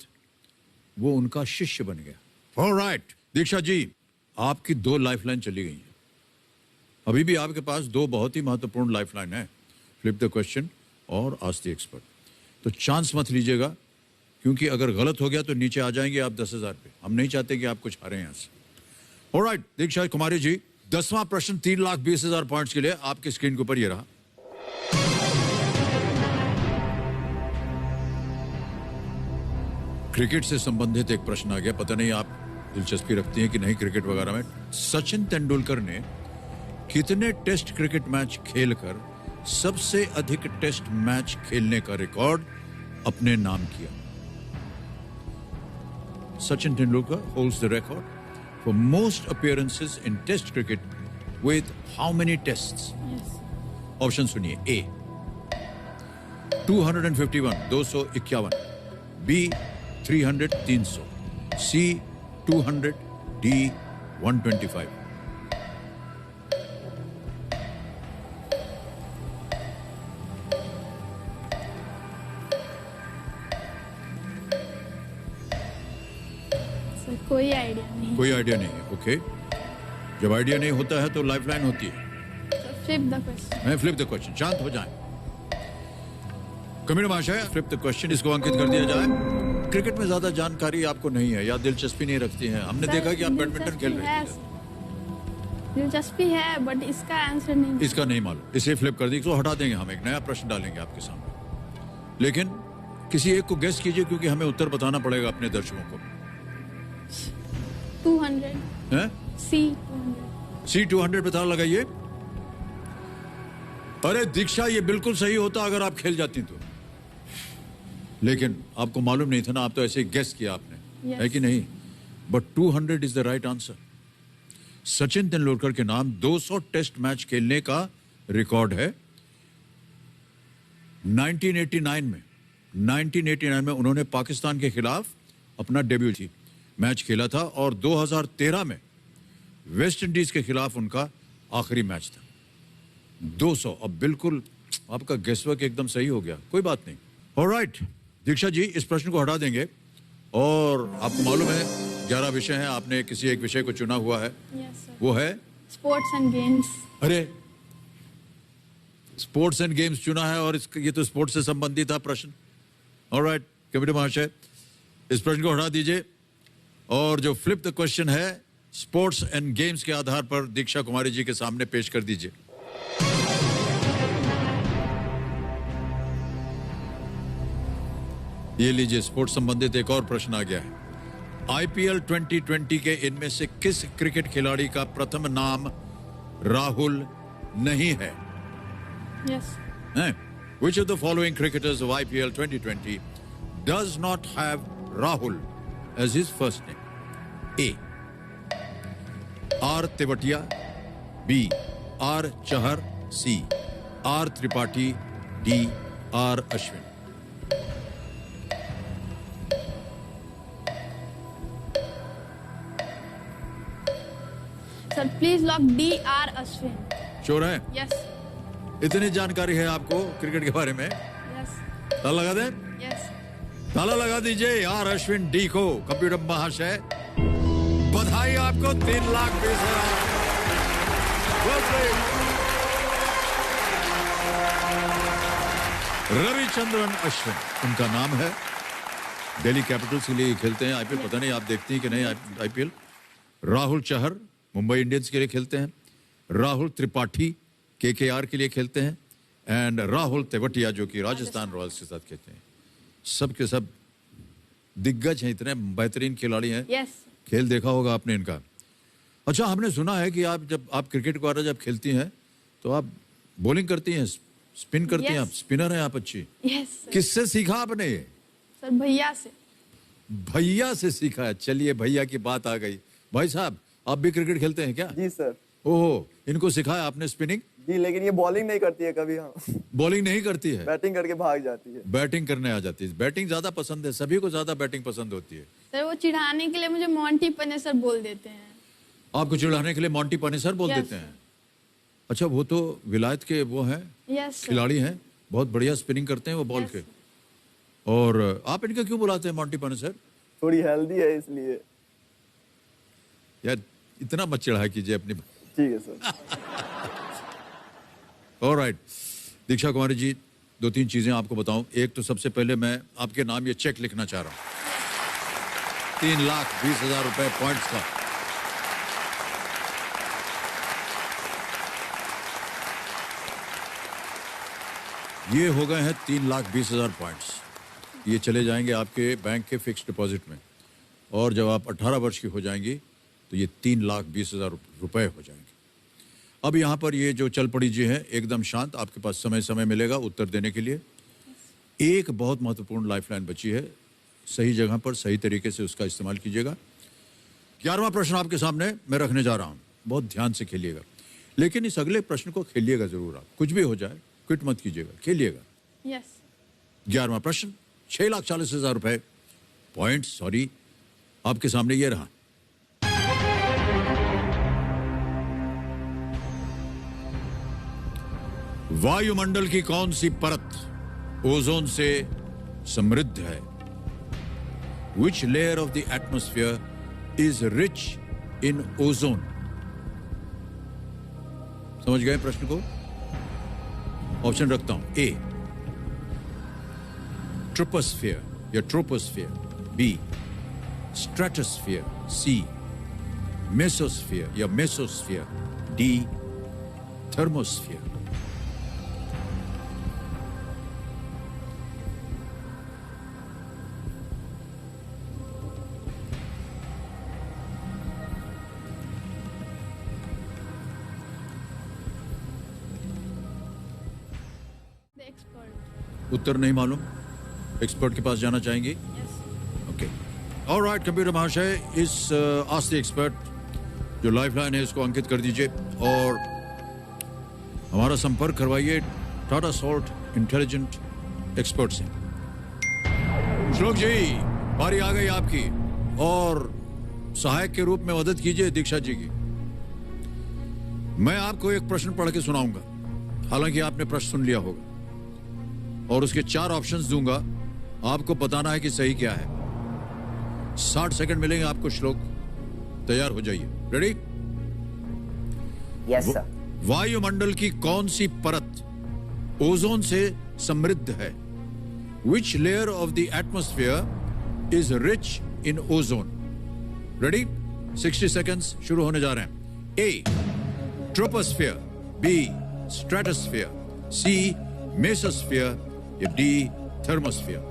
वो उनका शिष्य बन गया। ऑलराइट दीक्षा जी, आपकी 2 लाइफलाइन चली गई हैं। अभी भी आपके पास 2 बहुत ही महत्वपूर्ण लाइफलाइन है, फ्लिप द क्वेश्चन और आस्क द एक्सपर्ट। तो चांस मत लीजिएगा, क्योंकि अगर गलत हो गया तो नीचे आ जाएंगे आप 10,000 पे। हम नहीं चाहते कि आप कुछ हारें यहाँ से। ऑलराइट दीक्षा कुमारी जी, 10वां प्रश्न 3,20,000 पॉइंट्स के लिए आपकी स्क्रीन के ऊपर ये रहा। क्रिकेट से संबंधित एक प्रश्न आ गया, पता नहीं आप दिलचस्पी रखती हैं कि नहीं क्रिकेट वगैरह में। सचिन तेंदुलकर ने कितने टेस्ट क्रिकेट मैच खेलकर सबसे अधिक टेस्ट मैच खेलने का रिकॉर्ड अपने नाम किया? Sachin Tendulkar holds the record for most appearances in test cricket with how many tests? Option सुनिए। ए 251 251, बी 300 300, सी 200, डी 125। कोई आइडिया नहीं। कोई आइडिया नहीं है, ओके। जब आइडिया नहीं होता है तो लाइफलाइन होती है। Flip the question. मैं फ्लिप द क्वेश्चन, शांत हो जाएं। कमेंट भाषा है, फ्लिप द क्वेश्चन, इसको अंकित कर दिया जाए। क्रिकेट में ज्यादा जानकारी आपको नहीं है या दिलचस्पी नहीं रखती है। हमने देखा कि आप बैडमिंटन खेल रहे थे। दिलचस्पी है बट इसका आंसर नहीं, इसका नहीं मालूम, इसे फ्लिप कर दी तो हटा देंगे। हम एक नया प्रश्न डालेंगे आपके सामने, लेकिन किसी एक को गेस कीजिए, क्योंकि हमें उत्तर बताना पड़ेगा अपने दर्शकों को। 200 हैं? सी 200 पता लगाइए। अरे दीक्षा, ये बिल्कुल सही होता अगर आप खेल जाती तो, लेकिन आपको मालूम नहीं था ना, आप तो ऐसे गेस किया आपने, है कि नहीं? But 200 is the right answer. Sachin Tendulkar के नाम 200 टेस्ट मैच खेलने का रिकॉर्ड है। 1989 में उन्होंने पाकिस्तान के खिलाफ अपना डेब्यू मैच खेला था, और 2013 में वेस्ट इंडीज के खिलाफ उनका आखिरी मैच था। 200। अब बिल्कुल आपका गेसवर्क एकदम सही हो गया, कोई बात नहीं। ऑलराइट दीक्षा जी, इस प्रश्न को हटा देंगे। और आपको मालूम है 11 विषय हैं, आपने किसी एक विषय को चुना हुआ है। वो है स्पोर्ट्स एंड गेम्स। अरे स्पोर्ट्स एंड गेम्स चुना है, और ये तो स्पोर्ट्स से संबंधित था प्रश्न। ऑलराइट कमेटी महाशय, इस प्रश्न को हटा दीजिए, और जो फ्लिप द क्वेश्चन है स्पोर्ट्स एंड गेम्स के आधार पर दीक्षा कुमारी जी के सामने पेश कर दीजिए। ये लीजिए, स्पोर्ट्स संबंधित एक और प्रश्न आ गया है। आईपीएल 2020 के इनमें से किस क्रिकेट खिलाड़ी का प्रथम नाम राहुल नहीं है? Which of the following cricketers of IPL 2020 does not have Rahul as his first name? A. R. Tewatia, B. R. Chahar, C. R. Tripathi, D. R. Ashwin. Sir please lock D. R. Ashwin। Sure है? Yes. इतनी जानकारी है आपको cricket के बारे में? Yes. ताला लगा दें? यस। ताला लगा दीजिए आर अश्विन डी को। कंप्यूटर महाशय, बधाई आपको, 3,20,000। रविचंद्रन अश्विन उनका नाम है। दिल्ली कैपिटल्स के लिए खेलते हैं आईपीएल। पता नहीं आप देखती हैं कि नहीं आईपीएल। राहुल चहर मुंबई इंडियंस के लिए खेलते हैं। राहुल त्रिपाठी केकेआर के लिए खेलते हैं, एंड राहुल तेवटिया जो कि राजस्थान रॉयल्स के साथ खेलते हैं। सब के सब दिग्गज हैं, इतने बेहतरीन खिलाड़ी हैं। yes. खेल देखा होगा आपने इनका। अच्छा, हमने सुना है कि आप जब आप क्रिकेट वगैरह जब खेलती हैं तो आप बॉलिंग करती हैं, स्पिन करती हैं, आप स्पिनर हैं आप अच्छी। किससे सीखा आपने? सर भैया से। भैया से सीखा है। चलिए, भैया की बात आ गई। भाई साहब, आप भी क्रिकेट खेलते हैं क्या? जी सर। ओहो, इनको सिखाया आपने स्पिनिंग? जी, लेकिन ये बॉलिंग नहीं करती है कभी। हाँ, बॉलिंग नहीं करती है, बैटिंग करके भाग जाती है। बैटिंग करने आ जाती है। बैटिंग ज्यादा पसंद है, सभी को ज्यादा बैटिंग पसंद होती है। सर वो चिढ़ाने के लिए मुझे मोंटी पने सर बोल देते हैं। आपको चिढ़ाने के लिए मॉन्टी पाइथन बोल Yes. देते हैं। अच्छा, वो तो विलायत के वो हैं, यस खिलाड़ी हैं, बहुत बढ़िया स्पिनिंग करते हैं वो बॉल Yes. के। और आप इनका क्यों बुलाते हैं मॉन्टी पाइथन? थोड़ी हेल्दी है इसलिए। यार इतना मत चिढ़ा कीजिए अपनी। ठीक है सर। ऑलराइट, दीक्षा कुमारी जी, 2-3 चीजें आपको बताऊं। एक तो सबसे पहले मैं आपके नाम ये चेक लिखना चाह रहा हूं, 3,20,000 रुपए पॉइंट्स का। ये हो गए हैं 3,20,000 पॉइंट्स। ये चले जाएंगे आपके बैंक के फिक्स डिपॉजिट में, और जब आप 18 वर्ष की हो जाएंगी तो ये 3,20,000 रुपए हो जाएंगे। अब यहाँ पर ये जो चल पड़ी जी है एकदम शांत, आपके पास समय समय मिलेगा उत्तर देने के लिए। एक बहुत महत्वपूर्ण लाइफलाइन बची है, सही जगह पर सही तरीके से उसका इस्तेमाल कीजिएगा। 11वां प्रश्न आपके सामने मैं रखने जा रहा हूँ, बहुत ध्यान से खेलिएगा, लेकिन इस अगले प्रश्न को खेलिएगा जरूर। आप कुछ भी हो जाए क्विट मत कीजिएगा, खेलिएगा। यस 11वां प्रश्न, 6,40,000 रुपए पॉइंट, सॉरी, आपके सामने ये रहा। वायुमंडल की कौन सी परत ओजोन से समृद्ध है? Which layer of the atmosphere is rich in ozone? समझ गए प्रश्न को? ऑप्शन रखता हूं। ए ट्रोपोस्फियर या ट्रोपोस्फियर, बी स्ट्रेटोस्फियर, सी मेसोस्फियर या मेसोस्फियर, डी थर्मोस्फियर। उत्तर नहीं मालूम, एक्सपर्ट के पास जाना चाहेंगे? ओके, ऑलराइट कंप्यूटर महाशय, इस आस्क द एक्सपर्ट जो लाइफलाइन है इसको अंकित कर दीजिए और हमारा संपर्क करवाइए टाटा सॉल्ट इंटेलिजेंट एक्सपर्ट से। श्लोक जी, बारी आ गई आपकी, और सहायक के रूप में मदद कीजिए दीक्षा जी की। मैं आपको एक प्रश्न पढ़ के सुनाऊंगा, हालांकि आपने प्रश्न सुन लिया होगा, और उसके 4 ऑप्शंस दूंगा, आपको बताना है कि सही क्या है। 60 सेकंड मिलेंगे आपको श्लोक, तैयार हो जाइए। रेडी? Yes sir. वायुमंडल की कौन सी परत ओजोन से समृद्ध है? Which layer of the atmosphere is rich in ozone? Ready? 60 seconds शुरू होने जा रहे हैं। ए ट्रोपोस्फियर, बी स्ट्रेटोस्फियर, सी मेसोस्फियर या डी थर्मोस्फियर।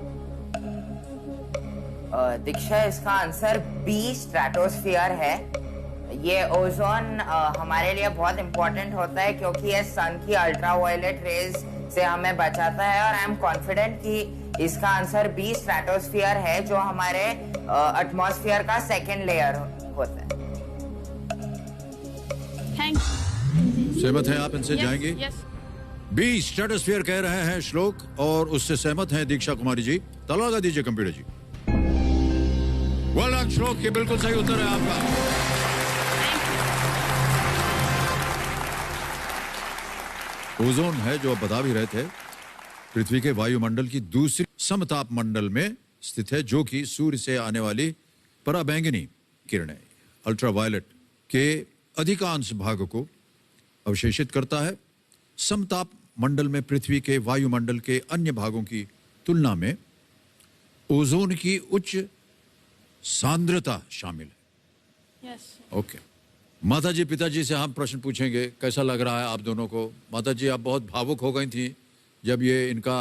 दीक्षा, इसका आंसर बी स्ट्रेटोस्फियर है। ये ओजोन हमारे लिए बहुत इंपॉर्टेंट होता है क्योंकि ये सन की अल्ट्रावायलेट रेज से हमें बचाता है, और आई एम कॉन्फिडेंट कि इसका आंसर बी स्ट्रेटोस्फियर है, जो हमारे एटमॉस्फेयर का सेकंड लेयर होता है। Thank you. सहमत हैं आप इनसे? जाएंगे? यस बी स्ट्रेटोस्फियर कह रहे हैं श्लोक, और उससे सहमत हैं दीक्षा कुमारी जी। ताला लगा दीजिए कंप्यूटर जी। वेल डन श्लोक, ये बिल्कुल सही उत्तर है आपका। ओजोन है, जो आप बता भी रहे थे, पृथ्वी के वायुमंडल की दूसरी समताप मंडल में स्थित है, जो कि सूर्य से आने वाली पराबैंगनी किरणें अल्ट्रावायलेट के अधिकांश भाग को अवशेषित करता है। समताप मंडल में पृथ्वी के वायुमंडल के अन्य भागों की तुलना में ओजोन की उच्च सांद्रता शामिल है। यस ओके, माता जी पिताजी से हम प्रश्न पूछेंगे, कैसा लग रहा है आप दोनों को? माता जी, आप बहुत भावुक हो गई थी जब ये इनका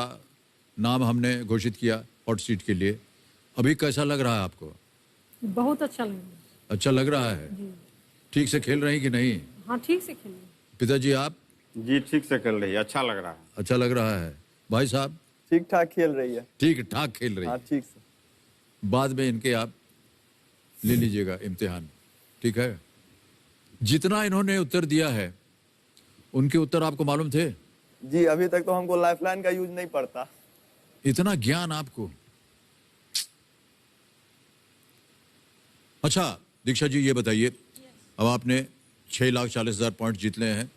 नाम हमने घोषित किया हॉट सीट के लिए, अभी कैसा लग रहा है आपको? बहुत अच्छा लग रहा है। अच्छा लग रहा है? ठीक से खेल रही कि नहीं? हाँ, ठीक से खेलिए। पिताजी आप? जी ठीक से खेल रही है, अच्छा लग रहा है। अच्छा लग रहा है। भाई साहब? ठीक ठाक खेल रही है। ठीक ठाक खेल रही हाँ है। ठीक से। बाद में इनके आप ले लीजिएगा इम्तिहान, ठीक है? जितना इन्होंने उत्तर दिया है, उनके उत्तर आपको मालूम थे? जी, अभी तक तो हमको लाइफलाइन का यूज नहीं पड़ता। इतना ज्ञान आपको। अच्छा दीक्षा जी, ये बताइए, अब आपने 6,40,000 पॉइंट जीत लिए हैं।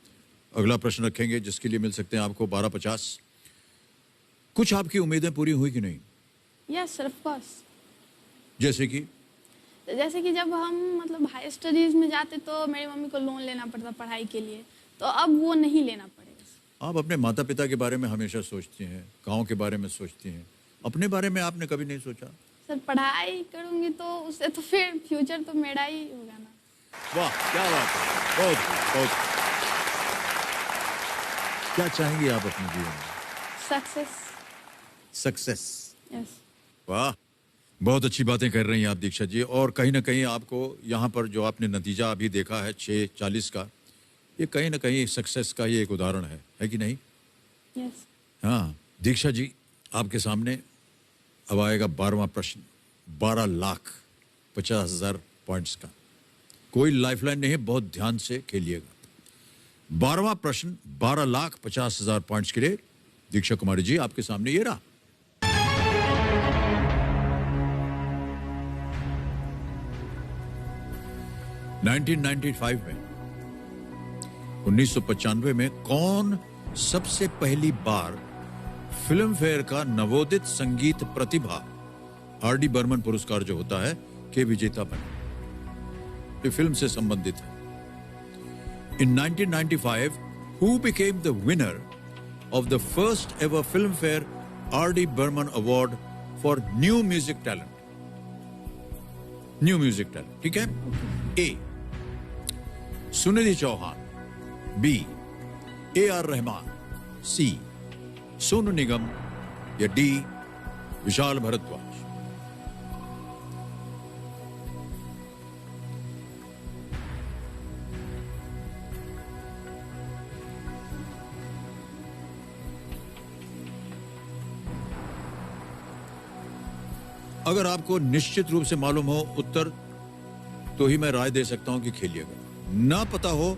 अगला प्रश्न रखेंगे जिसके लिए मिल सकते हैं आपको 12,50। कुछ आपकी उम्मीदें पूरी हुई कि नहीं? Yes sir, of course. जैसे कि जब हम मतलब हाई स्टडीज में जाते तो मेरी मम्मी को लोन लेना पड़ता पढ़ाई के लिए, तो अब वो नहीं लेना पड़ेगा। आप अपने माता पिता के बारे में हमेशा सोचती हैं, गांव के बारे में सोचती हैं, अपने बारे में आपने कभी नहीं सोचा? सर पढ़ाई करूंगी तो उससे तो फिर फ्यूचर तो मेरा ही होगा ना। वाह, क्या बात है, बहुत बहुत। क्या चाहेंगे आप अपने जीवन में? सक्सेस। सक्सेस। यस। वाह, बहुत अच्छी बातें कर रही हैं आप दीक्षा जी। और कहीं ना कहीं आपको यहाँ पर जो आपने नतीजा अभी देखा है 6,40 का, ये कहीं ना कहीं सक्सेस का ही एक उदाहरण है कि नहीं? यस। हाँ दीक्षा जी, आपके सामने अब आएगा 12वां प्रश्न, 12,50,000 पॉइंट्स का। कोई लाइफलाइन नहीं है, बहुत ध्यान से खेलिएगा। 12वां प्रश्न 12,50,000 पॉइंट्स के लिए दीक्षा कुमारी जी आपके सामने ये रहा। में 1995 में कौन सबसे पहली बार फिल्म फेयर का नवोदित संगीत प्रतिभा आर डी बर्मन पुरस्कार जो होता है के विजेता बने? ये फिल्म से संबंधित है। इन 1995 who became the winner of the first ever Filmfare R.D. Burman Award for New Music Talent? New Music Talent, ठीक है? A. Sunidhi Chauhan, B. A.R. Rahman, C. Sonu Nigam या D. विशाल भारद्वाज? अगर आपको निश्चित रूप से मालूम हो उत्तर तो ही मैं राय दे सकता हूं कि खेलिएगा। ना पता हो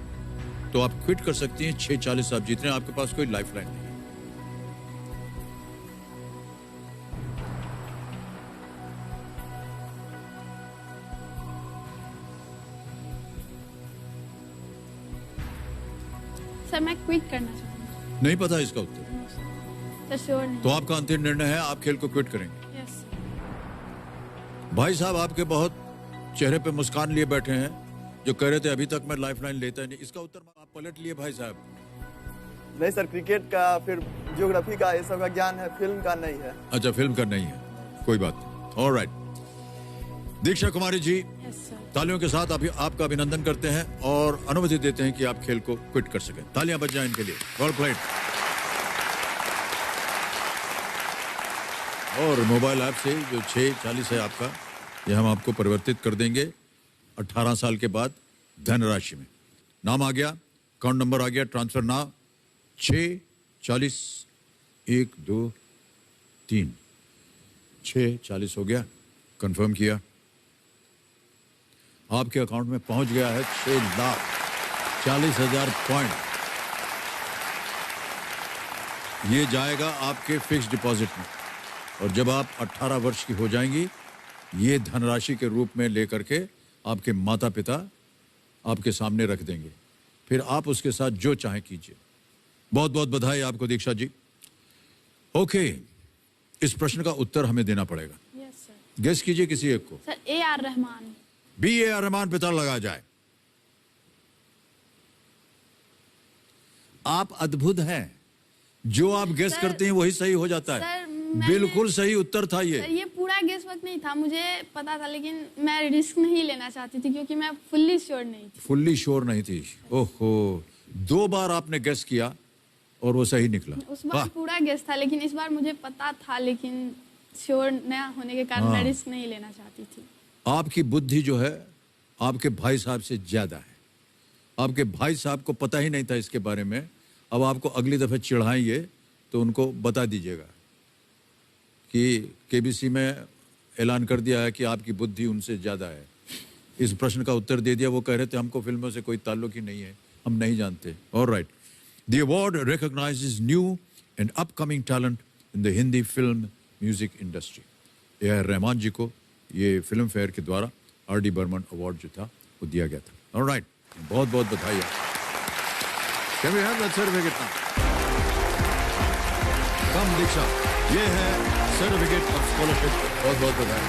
तो आप क्विट कर सकती हैं। 6,40 आप जीत रहे हैं, आपके पास कोई लाइफलाइन नहीं है। सर मैं क्विट करना चाहूँगी। नहीं पता इसका उत्तर? सर श्योर नहीं। तो आपका अंतिम निर्णय है, आप खेल को क्विट करेंगे? यस। भाई साहब आपके बहुत चेहरे पे मुस्कान लिए बैठे हैं, जो कह रहे थे अभी तक मैं लाइफलाइन लेता ही नहीं। इसका उत्तर आप पलट लिए भाई साहब? नहीं सर, क्रिकेट का फिर ज्योग्राफी का ये सब का ज्ञान है, फिल्म का नहीं है। अच्छा, फिल्म का नहीं है, कोई बात नहीं। ऑलराइट, दीक्षा कुमारी जी यस सर। तालियों के साथ अभी आपका अभिनंदन करते हैं और अनुमति देते हैं कि आप खेल को क्विट कर सकें। तालियां बज जाएं इनके लिए। Well played. और मोबाइल ऐप से जो 6,40 है आपका, यह हम आपको परिवर्तित कर देंगे 18 साल के बाद धनराशि में। नाम आ गया, अकाउंट नंबर आ गया, ट्रांसफर नाम 6,40 1 2 3 6,40 हो गया, कंफर्म किया। आपके अकाउंट में पहुंच गया है 6,40,000 पॉइंट। ये जाएगा आपके फिक्स डिपॉजिट में, और जब आप 18 वर्ष की हो जाएंगी, ये धनराशि के रूप में लेकर के आपके माता पिता आपके सामने रख देंगे। फिर आप उसके साथ जो चाहे कीजिए। बहुत बहुत बधाई आपको दीक्षा जी। ओके, इस प्रश्न का उत्तर हमें देना पड़ेगा। Yes sir. गेस कीजिए किसी एक को। Sir A.R. Rahman. B.A.R. Rahman पे ताला लगा जाए। आप अद्भुत हैं, जो आप गेस करते हैं वही सही हो जाता है। बिल्कुल सही उत्तर था ये। सर ये पूरा गेस वक्त नहीं था, मुझे पता था, लेकिन मैं रिस्क नहीं लेना चाहती थी क्योंकि मैं फुल्ली श्योर नहीं थी। फुल्ली श्योर नहीं थी? ओहो, 2 बार आपने गेस किया और वो सही निकला। उस बार पूरा गेस था, लेकिन इस बार मुझे पता था, लेकिन श्योर न होने के कारण मैं रिस्क नहीं लेना चाहती थी। आपकी बुद्धि जो है आपके भाई साहब से ज्यादा है। आपके भाई साहब को पता ही नहीं था इसके बारे में। अब आपको अगली दफे चिढ़ाएंगे तो उनको बता दीजिएगा कि केबीसी में ऐलान कर दिया है कि आपकी बुद्धि उनसे ज्यादा है। इस प्रश्न का उत्तर दे दिया। वो कह रहे थे हमको फिल्मों से कोई ताल्लुक ही नहीं है, हम नहीं जानते। Alright, the award recognises new and upcoming talent in the Hindi film music industry. A.R. Rahman ji को ये फिल्म फेयर के द्वारा R.D. बर्मन अवार्ड जो था वो दिया गया था। ऑलराइट, बहुत बहुत बधाई है। Can we have that certificate now? Come Diksha, ये है सर्टिफिकेट ऑफ स्कॉलरशिप। बहुत बहुत बधाई।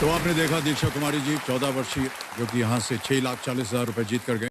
तो आपने देखा दीक्षा कुमारी जी 14 वर्षीय, जो कि यहाँ से 6,40,000 रुपए जीत कर गए।